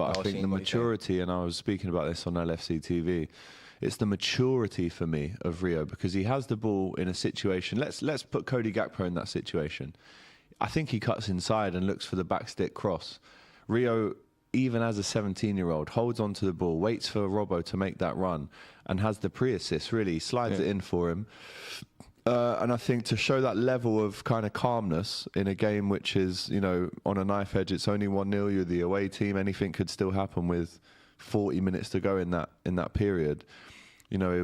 But I think the maturity, and I was speaking about this on LFC TV, it's the maturity for me of Rio, because he has the ball in a situation. Let's put Cody Gakpo in that situation. I think he cuts inside and looks for the backstick cross. Rio, even as a 17-year-old, holds onto the ball, waits for Robbo to make that run, and has the pre-assist, really. Slides it in for him. And I think to show that level of kind of calmness in a game which is, you know, on a knife edge, it's only 1-0, you're the away team, anything could still happen with 40 minutes to go in that period. You know,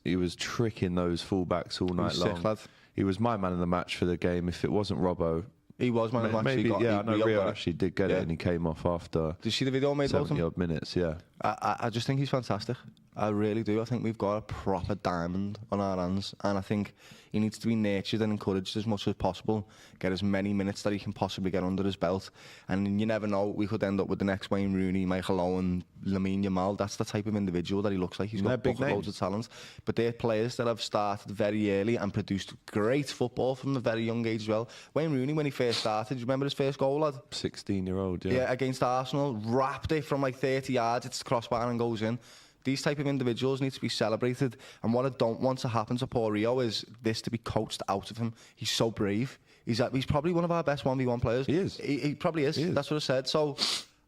he was tricking those fullbacks all night long. Sick, he was my man of the match for the game. If it wasn't Robbo, he was man of the match. Maybe, I know Rio actually did get it, and he came off after. Did you see the video made 70-odd minutes? Yeah. I just think he's fantastic. I really do. I think we've got a proper diamond on our hands, and I think he needs to be nurtured and encouraged as much as possible. Get as many minutes that he can possibly get under his belt, and you never know. We could end up with the next Wayne Rooney, Michael Owen, Lamine Yamal. That's the type of individual that he looks like. He's got big loads of talent, but they're players that have started very early and produced great football from a very young age as well. Wayne Rooney, when he first started, do you remember his first goal, lad? 16-year-old, yeah, against Arsenal, wrapped it from like 30 yards. It's crossbar and goes in. These type of individuals need to be celebrated, and what I don't want to happen to poor Rio is this to be coached out of him. He's so brave. He's probably one of our best 1v1 players. He is. He probably is. That's what I said. So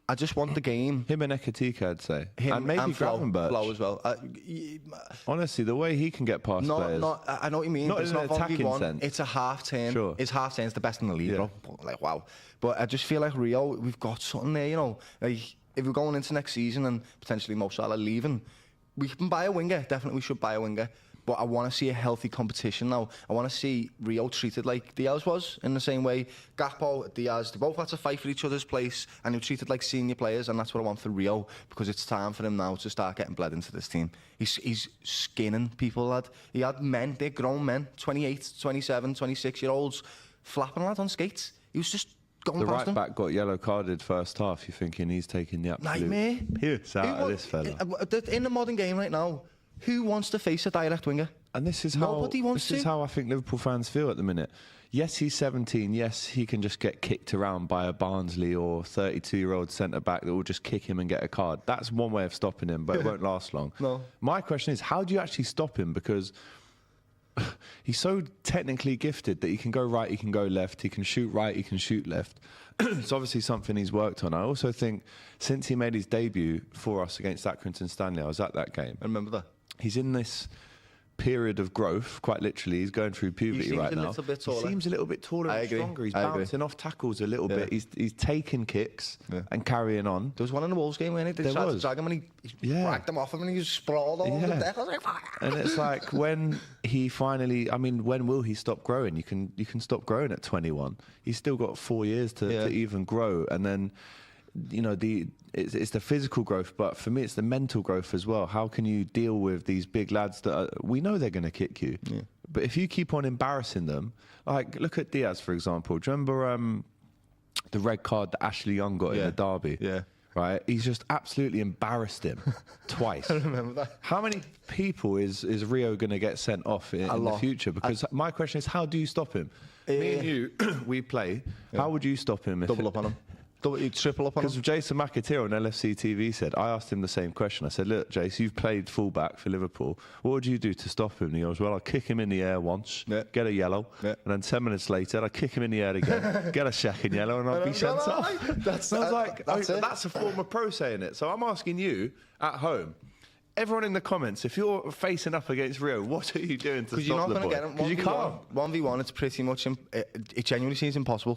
I just want the game. Him and Ekatike, I'd say. Him and maybe Flo as well. Honestly, the way he can get past players. I know what you mean. Not in an attacking sense. It's a half-turn. Sure. His half-turn's the best in the league, bro. Like, wow. But I just feel like Rio, we've got something there, you know. Like, if we're going into next season and potentially Mo Salah leaving, we can buy a winger. Definitely we should buy a winger. But I want to see a healthy competition now. I want to see Rio treated like Diaz was, in the same way. Gakpo, Diaz, they both had to fight for each other's place, and they were treated like senior players, and that's what I want for Rio, because it's time for him now to start getting bled into this team. He's skinning people, lad. He had men, they're grown men, 28, 27, 26-year-olds, flapping, lad, on skates. He was just going past them. The right back got yellow carded first half. You're thinking he's taking the absolute nightmare piss out of this fella. In the modern game right now, who wants to face a direct winger? And this is Nobody wants to. This is how I think Liverpool fans feel at the minute. Yes, he's 17. Yes, he can just get kicked around by a Barnsley or 32-year-old centre-back that will just kick him and get a card. That's one way of stopping him, but it won't last long. No. My question is, how do you actually stop him? Because he's so technically gifted that he can go right, he can go left, he can shoot right, he can shoot left. It's obviously something he's worked on. I also think since he made his debut for us against Accrington Stanley, I was at that game. I remember that. He's in this period of growth, quite literally. He's going through puberty right now. He seems a little bit taller and stronger. He's bouncing off tackles a little bit. He's taking kicks and carrying on. There was one in the Wolves game where they tried to drag him and he whacked him off him and he was sprawled all over the deck. I was like, and it's like, when he finally, I mean, when will he stop growing? You can stop growing at 21. He's still got 4 years to even grow, and then, you know, it's the physical growth, but for me it's the mental growth as well. How can you deal with these big lads that we know they're going to kick you, but if you keep on embarrassing them, like look at Diaz for example. Do you remember the red card that Ashley Young got in the derby? Yeah. Right, he's just absolutely embarrassed him twice. I remember that. How many people is Rio going to get sent off in the future? Because my question is, how do you stop him? Me and you, we play. How would you stop him? Double up on him. Triple up on him. Because Jason McAteer on LFC TV said, I asked him the same question. I said, look, Jace, you've played fullback for Liverpool. What would you do to stop him? And he goes, well, I'll kick him in the air once, get a yellow, and then 10 minutes later, I'll kick him in the air again, get a second yellow, and I'll be sent off. That's a former pro saying it. So I'm asking you at hone, everyone in the comments, if you're facing up against Rio, what are you doing to stop the boy? Because you can't. 1v1, it's pretty much, it genuinely seems impossible.